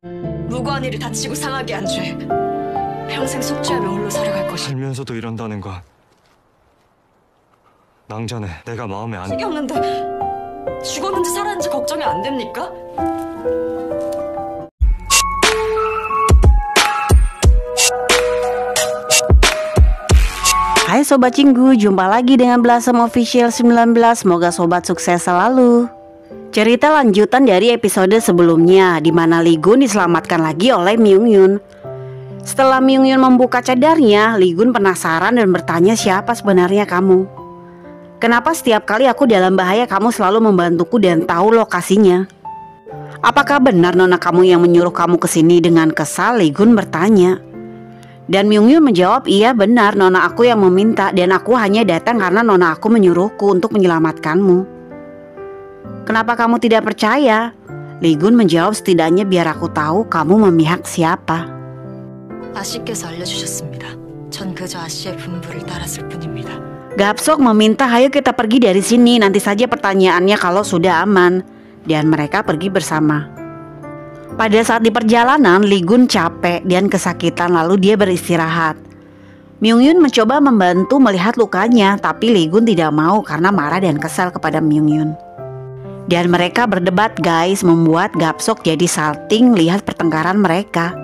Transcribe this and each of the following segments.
무고한 일이 다치고 상하게 한 죄. 평생 속죄와 명울로 살아갈 것이. 살면서도 이런다는 건 낭전에 내가 마음에 안... 책이 없는데 죽었는지 살았는지 걱정이 안 됩니까? Hai Sobat Cinggu, jumpa lagi dengan Blossom Official 19. Semoga Sobat sukses selalu. Cerita lanjutan dari episode sebelumnya, di mana Lee Gun diselamatkan lagi oleh Myung Yun. Setelah Myung Yun membuka cadarnya, Lee Gun penasaran dan bertanya, siapa sebenarnya kamu? Kenapa setiap kali aku dalam bahaya kamu selalu membantuku dan tahu lokasinya? Apakah benar nona kamu yang menyuruh kamu kesini? Dengan kesal Lee Gun bertanya. Dan Myung Yun menjawab, iya benar, nona aku yang meminta dan aku hanya datang karena nona aku menyuruhku untuk menyelamatkanmu. Kenapa kamu tidak percaya? Lee Gun menjawab, setidaknya biar aku tahu kamu memihak siapa. 아씨께서 알려주셨습니다. 전 그저 아씨의 분부를 따랐을 뿐입니다. Gapsok meminta, ayo kita pergi dari sini, nanti saja pertanyaannya kalau sudah aman. Dan mereka pergi bersama. Pada saat di perjalanan, Lee Gun capek dan kesakitan lalu dia beristirahat. Myung Yun mencoba membantu melihat lukanya, tapi Lee Gun tidak mau karena marah dan kesal kepada Myung Yun. Dan mereka berdebat guys, membuat Gapsok jadi salting lihat pertengkaran mereka.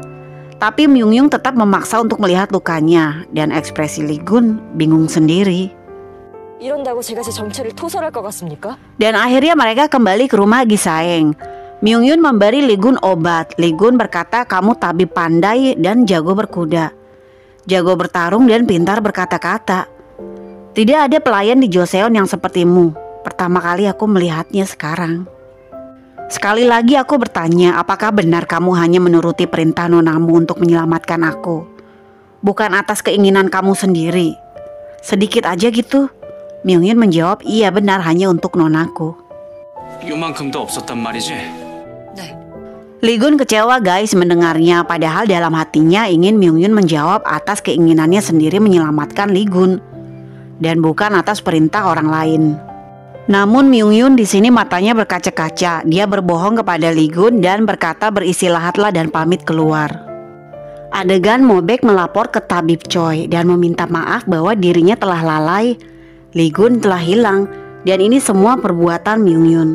Tapi Myung Yun tetap memaksa untuk melihat lukanya dan ekspresi Lee Gun bingung sendiri. 이런다고 제가 제 정체를 토설할 것 같습니까? Dan akhirnya mereka kembali ke rumah Gisaeng. Myung Yun memberi Lee Gun obat. Lee Gun berkata, kamu tabib pandai dan jago berkuda, jago bertarung dan pintar berkata-kata. Tidak ada pelayan di Joseon yang sepertimu. Pertama kali aku melihatnya sekarang. Sekali lagi aku bertanya, apakah benar kamu hanya menuruti perintah nonamu untuk menyelamatkan aku? Bukan atas keinginan kamu sendiri? Sedikit aja gitu? Myung Yun menjawab, iya benar, hanya untuk nonaku. 요만큼도 없었단 말이지? 네. Lee Gun kecewa guys mendengarnya, padahal dalam hatinya ingin Myung Yun menjawab atas keinginannya sendiri menyelamatkan Lee Gun dan bukan atas perintah orang lain. Namun Myung Yun di sini matanya berkaca-kaca. Dia berbohong kepada Lee Gun dan berkata beristirahatlah dan pamit keluar. Adegan Mobek melapor ke tabib Choi dan meminta maaf bahwa dirinya telah lalai. Lee Gun telah hilang dan ini semua perbuatan Myung Yun.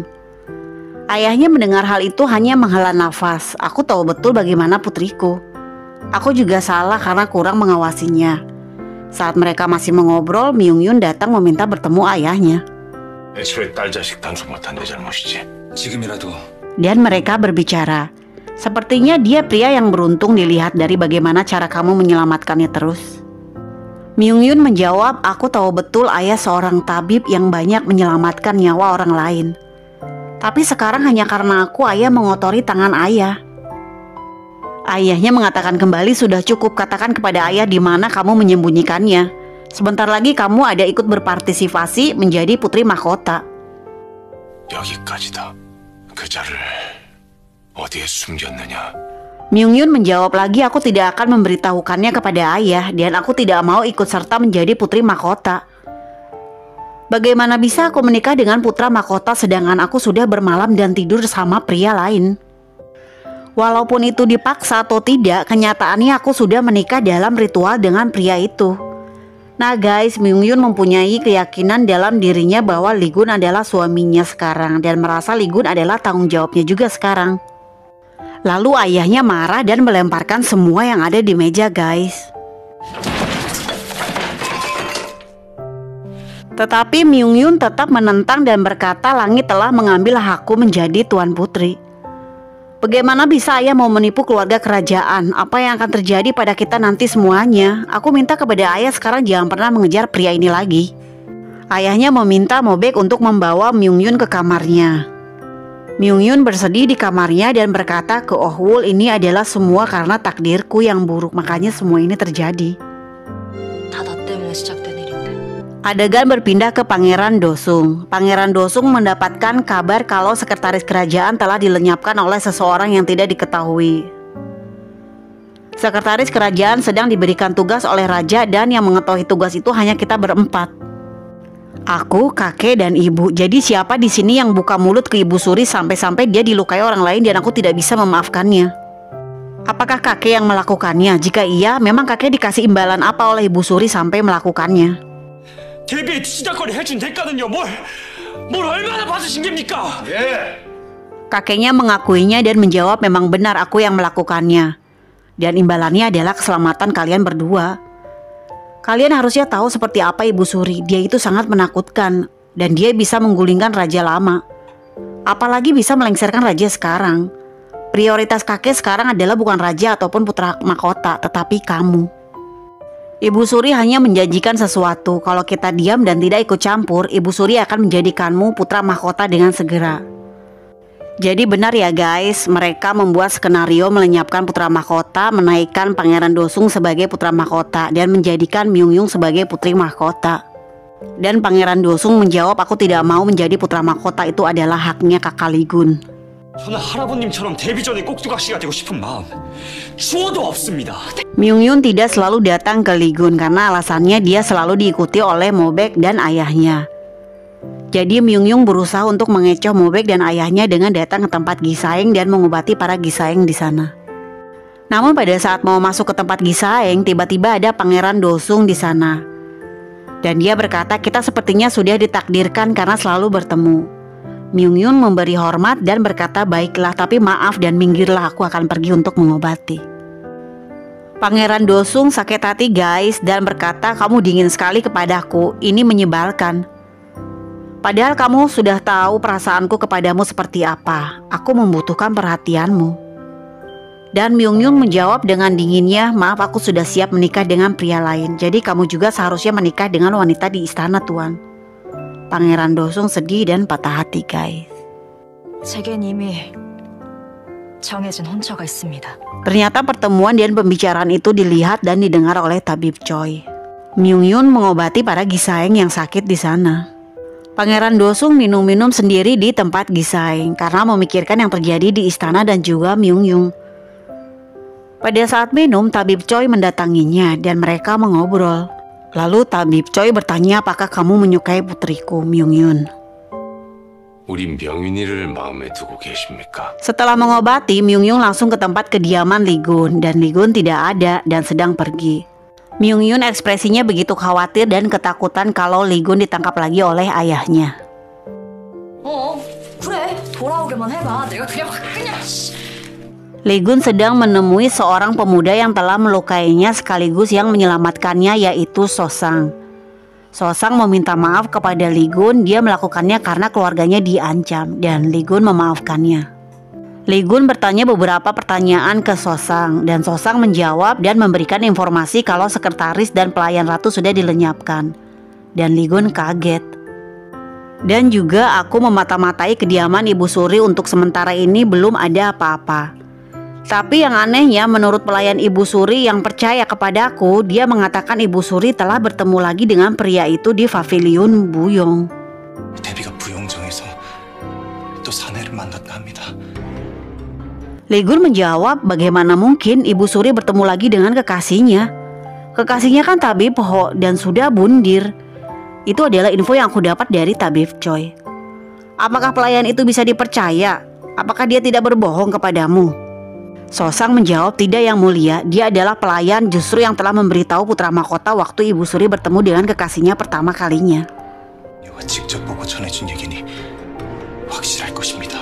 Ayahnya mendengar hal itu hanya menghela nafas. Aku tahu betul bagaimana putriku. Aku juga salah karena kurang mengawasinya. Saat mereka masih mengobrol, Myung Yun datang meminta bertemu ayahnya. 애초에 딸 자식 단속 못한 내 잘못이지. 지금이라도. Dan mereka berbicara. Sepertinya dia pria yang beruntung dilihat dari bagaimana cara kamu menyelamatkannya terus. Myung Yun menjawab, aku tahu betul ayah seorang tabib yang banyak menyelamatkan nyawa orang lain. Tapi sekarang hanya karena aku ayah mengotori tangan ayah. Ayahnya mengatakan kembali, sudah cukup, katakan kepada ayah di mana kamu menyembunyikannya. Sebentar lagi kamu ada ikut berpartisipasi menjadi putri mahkota. 여기까지다. 그자를 어디에 숨겼느냐? Myung Yun menjawab lagi, aku tidak akan memberitahukannya kepada ayah dan aku tidak mau ikut serta menjadi putri mahkota. Bagaimana bisa aku menikah dengan putra mahkota sedangkan aku sudah bermalam dan tidur sama pria lain? Walaupun itu dipaksa atau tidak, kenyataannya aku sudah menikah dalam ritual dengan pria itu. Nah guys, Myung Yun mempunyai keyakinan dalam dirinya bahwa Lee Gun adalah suaminya sekarang dan merasa Lee Gun adalah tanggung jawabnya juga sekarang. Lalu ayahnya marah dan melemparkan semua yang ada di meja guys. Tetapi Myung Yun tetap menentang dan berkata langit telah mengambil hakku menjadi tuan putri. Bagaimana bisa ayah mau menipu keluarga kerajaan? Apa yang akan terjadi pada kita nanti semuanya? Aku minta kepada ayah sekarang jangan pernah mengejar pria ini lagi. Ayahnya meminta Mobek untuk membawa Myung Yun ke kamarnya. Myung Yun bersedih di kamarnya dan berkata ke Oh Wul, ini adalah semua karena takdirku yang buruk, makanya semua ini terjadi. 다 너 때문에 시작된 일인데. Adegan berpindah ke Pangeran Dosung. Pangeran Dosung mendapatkan kabar kalau sekretaris kerajaan telah dilenyapkan oleh seseorang yang tidak diketahui. Sekretaris kerajaan sedang diberikan tugas oleh raja dan yang mengetahui tugas itu hanya kita berempat. Aku, kakek, dan ibu. Jadi siapa di sini yang buka mulut ke Ibu Suri sampai-sampai dia dilukai orang lain dan aku tidak bisa memaafkannya? Apakah kakek yang melakukannya? Jika iya, memang kakek dikasih imbalan apa oleh Ibu Suri sampai melakukannya? 데뷔에 뒤지다거리 해준 대가는요 뭘 얼마나 받으신 겁니까? Kakeknya mengakuinya dan menjawab memang benar aku yang melakukannya. Dan imbalannya adalah keselamatan kalian berdua. Kalian harusnya tahu seperti apa Ibu Suri. Dia itu sangat menakutkan. Dan dia bisa menggulingkan raja lama. Apalagi bisa melengsarkan raja sekarang. Prioritas kakek sekarang adalah bukan raja ataupun putra mahkota, tetapi kamu. Ibu Suri hanya menjanjikan sesuatu. Kalau kita diam dan tidak ikut campur, Ibu Suri akan menjadikanmu putra mahkota dengan segera. Jadi benar ya guys, mereka membuat skenario melenyapkan putra mahkota, menaikkan Pangeran Dosung sebagai putra mahkota, dan menjadikan Myung-Yung sebagai putri mahkota. Dan Pangeran Dosung menjawab, aku tidak mau menjadi putra mahkota, itu adalah haknya kakak Lee-gun. 저는 할아버님처럼 데뷔 전에 꼭두각시가 되고 싶은 마음 추워도 없습니다. Myung-Yun tidak selalu datang ke Lee-gun karena alasannya dia selalu diikuti oleh Mobek dan ayahnya. Jadi Myung-Yung berusaha untuk mengecoh Mobek dan ayahnya dengan datang ke tempat Gisaeng dan mengobati para Gisaeng di sana. Namun pada saat mau masuk ke tempat Gisaeng, tiba-tiba ada Pangeran Dosung di sana. Dan dia berkata, kita sepertinya sudah ditakdirkan karena selalu bertemu. Myung-Yun memberi hormat dan berkata, baiklah tapi maaf dan minggirlah, aku akan pergi untuk mengobati. Pangeran Dosung sakit hati guys dan berkata, kamu dingin sekali kepadaku, ini menyebalkan. Padahal kamu sudah tahu perasaanku kepadamu seperti apa, aku membutuhkan perhatianmu. Dan Myung-Yun menjawab dengan dinginnya, maaf aku sudah siap menikah dengan pria lain, jadi kamu juga seharusnya menikah dengan wanita di istana tuan. Pangeran Dosung sedih dan patah hati guys. 제겐 이미 정해진 혼처가 있습니다. Ternyata pertemuan dan pembicaraan itu dilihat dan didengar oleh tabib Choi. Myung-Yun mengobati para Gisaeng yang sakit di sana. Pangeran Dosung minum-minum sendiri di tempat Gisaeng karena memikirkan yang terjadi di istana dan juga Myung-Yung. Pada saat minum, tabib Choi mendatanginya dan mereka mengobrol. Lalu tabib Choi bertanya, apakah kamu menyukai putriku Myung-Yun? 우리 명윤이를 마음에 두고 계십니까? Setelah mengobati, Myung-Yung langsung ke tempat kediaman Lee-gun dan Lee-gun tidak ada dan sedang pergi. Myung-Yun ekspresinya begitu khawatir dan ketakutan kalau Lee-gun ditangkap lagi oleh ayahnya. 그래 돌아오기만 해봐. 내가 그냥 Lee-gun sedang menemui seorang pemuda yang telah melukainya sekaligus yang menyelamatkannya, yaitu Sosang. Sosang meminta maaf kepada Lee-gun, dia melakukannya karena keluarganya diancam dan Lee-gun memaafkannya. Lee-gun bertanya beberapa pertanyaan ke Sosang dan Sosang menjawab dan memberikan informasi kalau sekretaris dan pelayan ratu sudah dilenyapkan. Dan Lee-gun kaget. Dan juga aku memata-matai kediaman Ibu Suri untuk sementara ini belum ada apa-apa. Tapi yang anehnya menurut pelayan Ibu Suri yang percaya kepadaku, dia mengatakan Ibu Suri telah bertemu lagi dengan pria itu di pavilion Buyong. 데뷔가 부용정에서 또 사내를 만났다 합니다. Lee-gun menjawab, bagaimana mungkin Ibu Suri bertemu lagi dengan kekasihnya? Kekasihnya kan tabib Ho dan sudah bundir. Itu adalah info yang aku dapat dari tabib Choi. Apakah pelayan itu bisa dipercaya? Apakah dia tidak berbohong kepadamu? Sosang menjawab, tidak yang mulia, dia adalah pelayan justru yang telah memberitahu putra mahkota waktu Ibu Suri bertemu dengan kekasihnya pertama kalinya. 내가 직접 보고 전해준 얘기니 확실할 것입니다.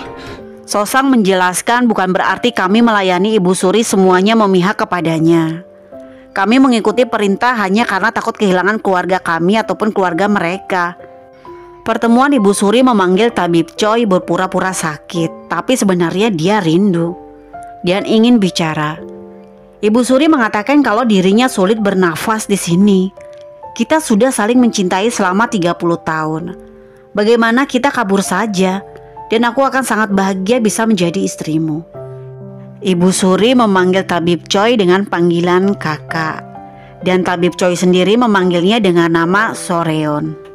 Sosang menjelaskan bukan berarti kami melayani Ibu Suri semuanya memihak kepadanya. Kami mengikuti perintah hanya karena takut kehilangan keluarga kami ataupun keluarga mereka. Pertemuan Ibu Suri memanggil tabib Choi berpura-pura sakit, tapi sebenarnya dia rindu dan ingin bicara. Ibu Suri mengatakan kalau dirinya sulit bernafas di sini. Kita sudah saling mencintai selama 30 tahun. Bagaimana kita kabur saja? Dan aku akan sangat bahagia bisa menjadi istrimu. Ibu Suri memanggil tabib Choi dengan panggilan kakak. Dan tabib Choi sendiri memanggilnya dengan nama Soreon.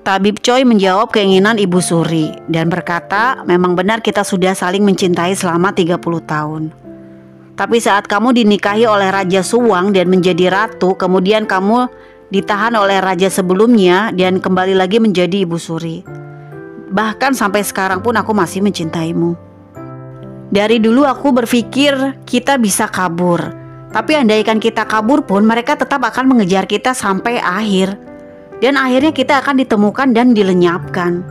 Tabib Choi menjawab keinginan Ibu Suri dan berkata, memang benar kita sudah saling mencintai selama 30 tahun. Tapi saat kamu dinikahi oleh Raja Suwang dan menjadi ratu, kemudian kamu ditahan oleh raja sebelumnya dan kembali lagi menjadi Ibu Suri. Bahkan sampai sekarang pun aku masih mencintaimu. Dari dulu aku berpikir kita bisa kabur. Tapi andaikan kita kabur pun mereka tetap akan mengejar kita sampai akhir. Dan akhirnya kita akan ditemukan dan dilenyapkan.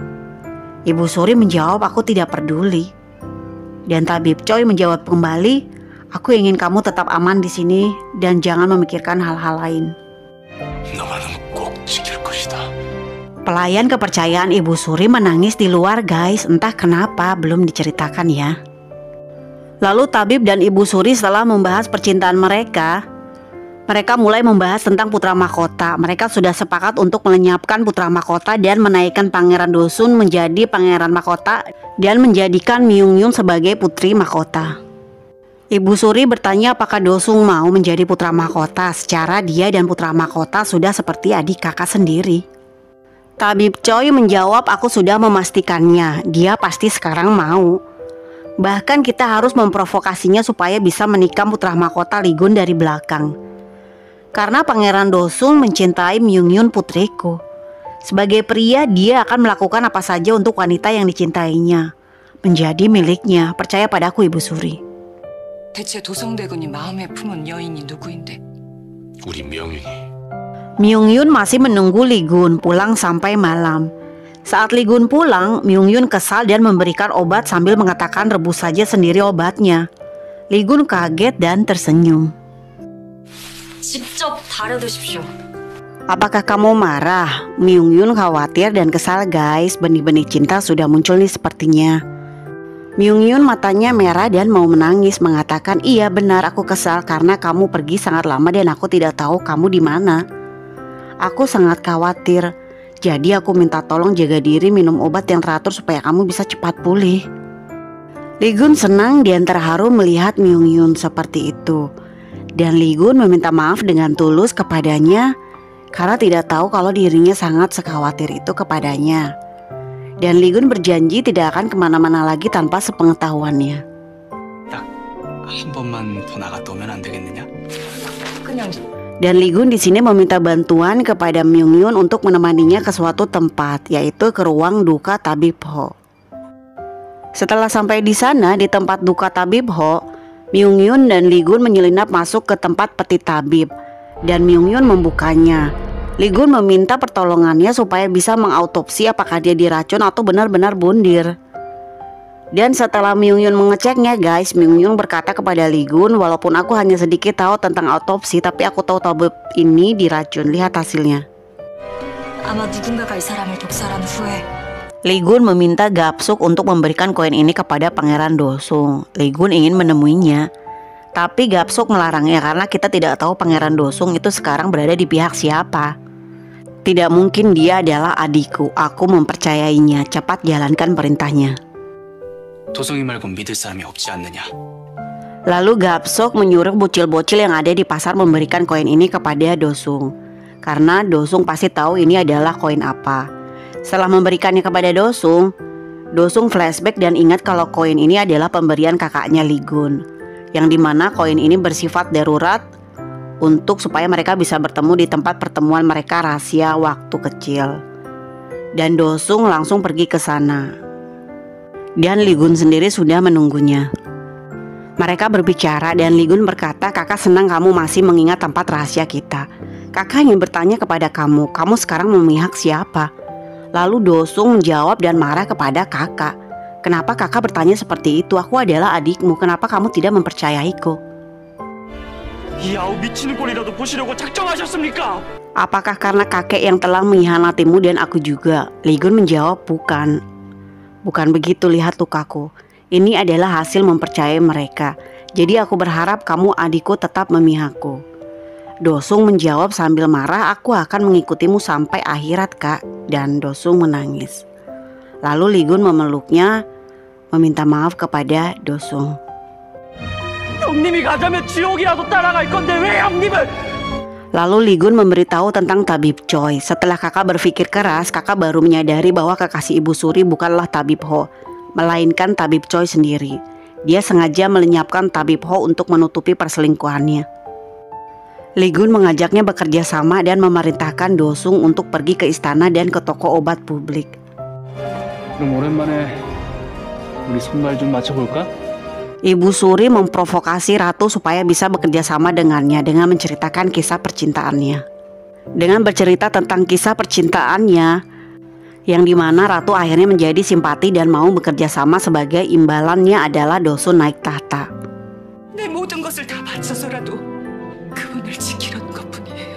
Ibu Suri menjawab aku tidak peduli. Dan Tabib Choi menjawab kembali, aku ingin kamu tetap aman di sini dan jangan memikirkan hal-hal lain. 너만은 꼭 지킬 것이다. Pelayan kepercayaan Ibu Suri menangis di luar guys, entah kenapa belum diceritakan ya. Lalu Tabib dan Ibu Suri setelah membahas percintaan mereka mulai membahas tentang putra mahkota. Mereka sudah sepakat untuk melenyapkan putra mahkota dan menaikkan Pangeran Dosun menjadi pangeran mahkota dan menjadikan Myung-Yun sebagai putri mahkota. Ibu Suri bertanya apakah Dosung mau menjadi putra mahkota, secara dia dan putra mahkota sudah seperti adik kakak sendiri. Tabib Choi menjawab aku sudah memastikannya, dia pasti sekarang mau. Bahkan kita harus memprovokasinya supaya bisa menikam putra mahkota Ligun dari belakang. Karena Pangeran Dosung mencintai Myung-Yun putriku. Sebagai pria dia akan melakukan apa saja untuk wanita yang dicintainya. Menjadi miliknya, percaya padaku Ibu Suri. 대체 도성대군이 마음에 품은 여인이 누구인데? 우리 명윤이. Myung-Yun masih menunggu Ligun pulang sampai malam. Saat Ligun pulang, Myung-Yun kesal dan memberikan obat sambil mengatakan rebus saja sendiri obatnya. Ligun kaget dan tersenyum. 직접 다려드십시오. Apakah kamu marah? Myung-Yun khawatir dan kesal guys, benih-benih cinta sudah muncul nih sepertinya. Myung-Yun matanya merah dan mau menangis mengatakan iya benar aku kesal karena kamu pergi sangat lama dan aku tidak tahu kamu di mana. Aku sangat khawatir. Jadi aku minta tolong jaga diri, minum obat yang teratur supaya kamu bisa cepat pulih. Ligun senang dan terharu melihat Myung-Yun seperti itu. Dan Ligun meminta maaf dengan tulus kepadanya karena tidak tahu kalau dirinya sangat sekhawatir itu kepadanya. Dan Ligun berjanji tidak akan kemana-mana lagi tanpa sepengetahuannya. 딱 한 번만 더 나갔다 오면 안 되겠느냐? 그냥 Dan Ligun di sini meminta bantuan kepada Myung-Yun untuk menemaninya ke suatu tempat, yaitu ke ruang duka Tabib Ho. Setelah sampai di sana, di tempat duka Tabib Ho, Myung-Yun dan Ligun menyelinap masuk ke tempat peti tabib, dan Myung-Yun membukanya. Ligun meminta pertolongannya supaya bisa mengautopsi apakah dia diracun atau benar-benar bundir. Dan setelah Myung-Yun mengeceknya guys, Myung-Yun berkata kepada Ligun, walaupun aku hanya sedikit tahu tentang autopsi, tapi aku tahu tabib ini diracun, lihat hasilnya. 아마 누군가가 이 사람을 독살한 후에 Ligun meminta Gapsuk untuk memberikan koin ini kepada Pangeran Dosung. Ligun ingin menemuinya, tapi Gapsuk melarangnya karena kita tidak tahu Pangeran Dosung itu sekarang berada di pihak siapa. Tidak mungkin dia adalah adikku, aku mempercayainya, cepat jalankan perintahnya. 도성이 말고 믿을 사람이 없지 않느냐? Lalu Gapsuk menyuruh bocil-bocil yang ada di pasar memberikan koin ini kepada Dosung. Karena Dosung pasti tahu ini adalah koin apa. Setelah memberikannya kepada Dosung, Dosung flashback dan ingat kalau koin ini adalah pemberian kakaknya Ligun. Yang dimana koin ini bersifat darurat untuk supaya mereka bisa bertemu di tempat pertemuan mereka rahasia waktu kecil. Dan Dosung langsung pergi ke sana. Dan Ligun sendiri sudah menunggunya. Mereka berbicara dan Ligun berkata, kakak senang kamu masih mengingat tempat rahasia kita. Kakak ingin bertanya kepada kamu, kamu sekarang memihak siapa? Lalu Dosung menjawab dan marah kepada kakak. Kenapa kakak bertanya seperti itu? Aku adalah adikmu, kenapa kamu tidak mempercayaiku? 이 아우 미치는 꼴이라도 보시려고 작정하셨습니까? Apakah karena kakek yang telah mengkhianatimu dan aku juga? Ligun menjawab, bukan. Bukan begitu, lihat lukaku. Ini adalah hasil mempercayai mereka. Jadi aku berharap kamu adikku tetap memihakku. Dosung menjawab sambil marah, aku akan mengikutimu sampai akhirat kak. Dan Dosung menangis. Lalu Ligun memeluknya, meminta maaf kepada Dosung. 형님이 가자면 지옥이라도 따라갈 건데 왜 형님을? Lalu Ligun memberitahu tentang Tabib Choi. Setelah kakak berpikir keras, kakak baru menyadari bahwa kekasih Ibu Suri bukanlah Tabib Ho, melainkan Tabib Choi sendiri. Dia sengaja melenyapkan Tabib Ho untuk menutupi perselingkuhannya. Ligun mengajaknya bekerja sama dan memerintahkan Dosung untuk pergi ke istana dan ke toko obat publik. 그럼 오랜만에 우리 손발 좀 맞춰볼까? Ibu Suri memprovokasi Ratu supaya bisa bekerja sama dengannya dengan menceritakan kisah percintaannya. Dengan bercerita tentang kisah percintaannya, yang dimana Ratu akhirnya menjadi simpati dan mau bekerja sama sebagai imbalannya adalah Dosun naik tahta. 내 모든 것을 다 바쳐서라도 그분을 지키려는 것뿐이에요.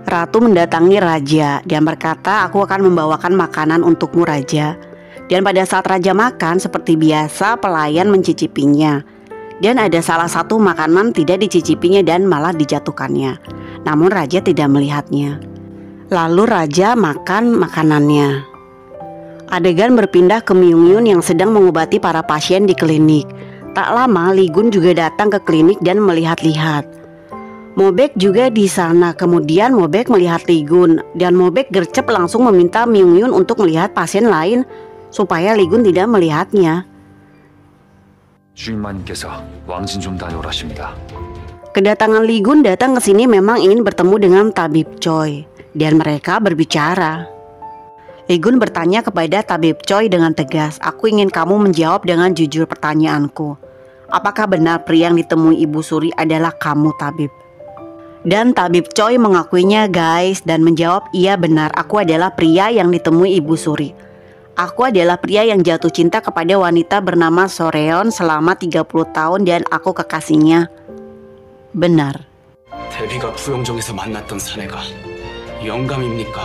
Ratu mendatangi raja dan berkata, aku akan membawakan makanan untukmu raja. Dan pada saat raja makan, seperti biasa pelayan mencicipinya. Dan ada salah satu makanan tidak dicicipinya dan malah dijatuhkannya. Namun raja tidak melihatnya. Lalu raja makan makanannya. Adegan berpindah ke Myung-yun yang sedang mengobati para pasien di klinik. Tak lama Li-gun juga datang ke klinik dan melihat-lihat. Mobek juga di sana. Kemudian Mobek melihat Li-gun dan Mobek gercep langsung meminta Myung-yun untuk melihat pasien lain supaya Li-gun tidak melihatnya. 주인마님께서 왕진 좀 다녀오라십니다. Kedatangan Li-gun datang ke sini memang ingin bertemu dengan Tabib Choi dan mereka berbicara. Li-gun bertanya kepada Tabib Choi dengan tegas, aku ingin kamu menjawab dengan jujur pertanyaanku. Apakah benar pria yang ditemui Ibu Suri adalah kamu, Tabib? Dan Tabib Choi mengakuinya guys dan menjawab, iya benar, aku adalah pria yang ditemui Ibu Suri. Aku adalah pria yang jatuh cinta kepada wanita bernama Soreon selama 30 tahun dan aku kekasihnya. Benar. 데뷔가 부영종에서 만났던 사내가 영감입니까?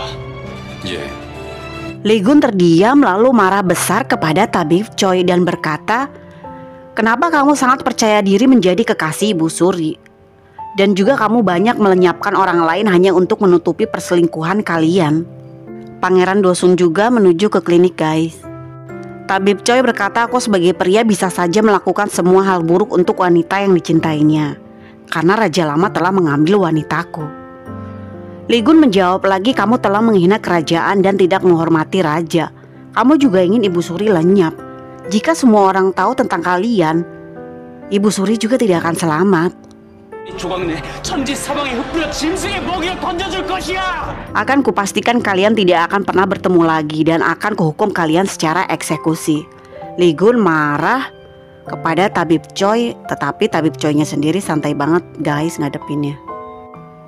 예. Li-gun terdiam lalu marah besar kepada Tabib Choi dan berkata, kenapa kamu sangat percaya diri menjadi kekasih Ibu Suri? Dan juga kamu banyak melenyapkan orang lain hanya untuk menutupi perselingkuhan kalian. Pangeran Dosun juga menuju ke klinik guys. Tabib Choi berkata, aku sebagai pria bisa saja melakukan semua hal buruk untuk wanita yang dicintainya, karena Raja Lama telah mengambil wanitaku. Li-gun menjawab lagi, kamu telah menghina kerajaan dan tidak menghormati raja. Kamu juga ingin Ibu Suri lenyap. Jika semua orang tahu tentang kalian, Ibu Suri juga tidak akan selamat. 조각내 천지 사방에 흩뿌려 짐승의 먹이를 던져줄 것이야. Akan kupastikan kalian tidak akan pernah bertemu lagi dan akan kuhukum kalian secara eksekusi. Li-gun marah kepada Tabib Choi, tetapi Tabib Choi-nya sendiri santai banget guys ngadepinnya.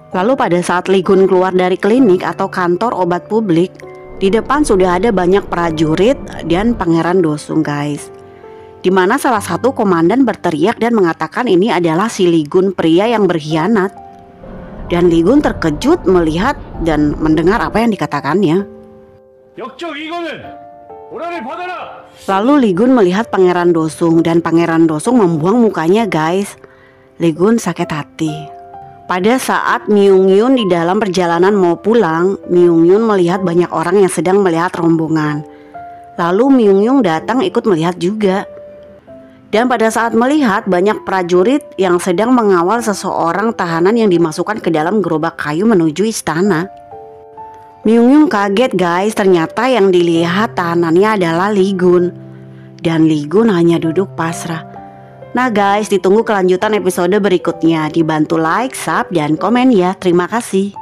Lalu pada saat Li-gun keluar dari klinik atau kantor obat publik, di depan sudah ada banyak prajurit dan Pangeran Dosung guys. Di mana salah satu komandan berteriak dan mengatakan ini adalah si Li-gun pria yang berkhianat. Dan Li-gun terkejut melihat dan mendengar apa yang dikatakannya. 역적 이거는 오라를 받아라. Lalu Li-gun melihat Pangeran Dosung dan Pangeran Dosung membuang mukanya guys. Li-gun sakit hati. Pada saat Myung-yun di dalam perjalanan mau pulang, Myung-yun melihat banyak orang yang sedang melihat rombongan. Lalu Myung-yun datang ikut melihat juga. Dan pada saat melihat banyak prajurit yang sedang mengawal seseorang tahanan yang dimasukkan ke dalam gerobak kayu menuju istana. Myung-yun kaget guys, ternyata yang dilihat tahanannya adalah Li-gun. Dan Li-gun hanya duduk pasrah. Nah guys, ditunggu kelanjutan episode berikutnya. Dibantu like, sub, dan komen ya. Terima kasih.